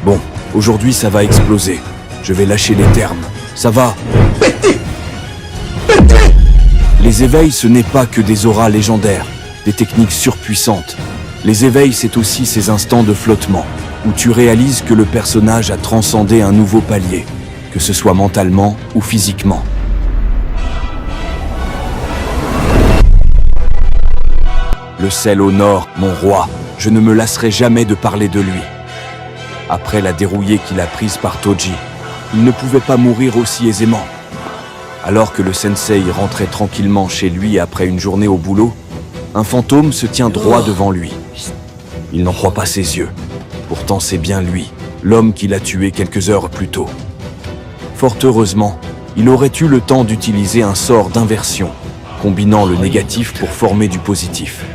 Bon, aujourd'hui ça va exploser. Je vais lâcher les termes. Ça va. Les éveils, ce n'est pas que des auras légendaires, des techniques surpuissantes. Les éveils, c'est aussi ces instants de flottement, où tu réalises que le personnage a transcendé un nouveau palier, que ce soit mentalement ou physiquement. Le sel au nord, mon roi, je ne me lasserai jamais de parler de lui. Après la dérouillée qu'il a prise par Toji, il ne pouvait pas mourir aussi aisément. Alors que le sensei rentrait tranquillement chez lui après une journée au boulot, un fantôme se tient droit devant lui. Il n'en croit pas ses yeux. Pourtant c'est bien lui, l'homme qui l'a tué quelques heures plus tôt. Fort heureusement, il aurait eu le temps d'utiliser un sort d'inversion, combinant le négatif pour former du positif.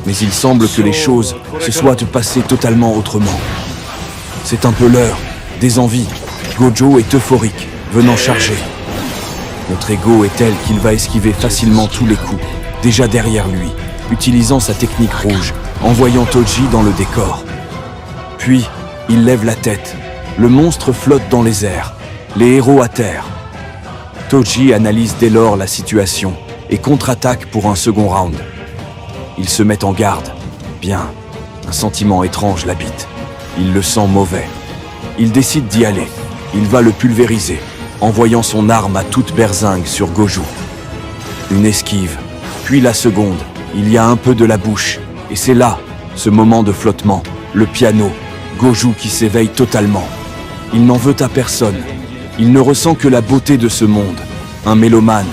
Mais il semble que les choses se soient passées totalement autrement. C'est un peu l'heure, des envies. Gojo est euphorique, venant charger. Notre ego est tel qu'il va esquiver facilement tous les coups, déjà derrière lui, utilisant sa technique rouge, envoyant Toji dans le décor. Puis, il lève la tête. Le monstre flotte dans les airs, les héros à terre. Toji analyse dès lors la situation et contre-attaque pour un second round. Il se met en garde. Bien, un sentiment étrange l'habite. Il le sent mauvais. Il décide d'y aller. Il va le pulvériser, envoyant son arme à toute berzingue sur Gojo. Une esquive, puis la seconde. Il y a un peu de la bouche. Et c'est là, ce moment de flottement, le piano, Gojo qui s'éveille totalement. Il n'en veut à personne. Il ne ressent que la beauté de ce monde. Un mélomane,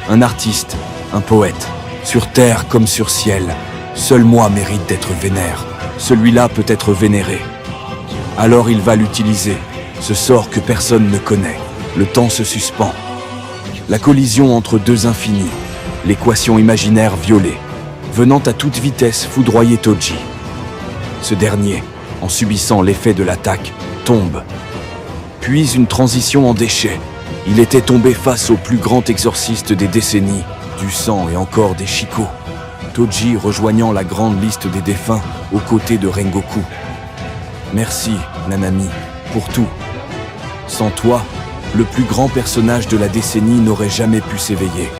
un artiste, un poète. Sur terre comme sur ciel, seul moi mérite d'être vénère. Celui-là peut être vénéré. Alors il va l'utiliser, ce sort que personne ne connaît. Le temps se suspend. La collision entre deux infinis, l'équation imaginaire violée, venant à toute vitesse foudroyer Toji. Ce dernier, en subissant l'effet de l'attaque, tombe. Puis une transition en déchet. Il était tombé face au plus grand exorciste des décennies, du sang et encore des chicots. Toji rejoignant la grande liste des défunts aux côtés de Rengoku. Merci, Nanami, pour tout. Sans toi, le plus grand personnage de la décennie n'aurait jamais pu s'éveiller.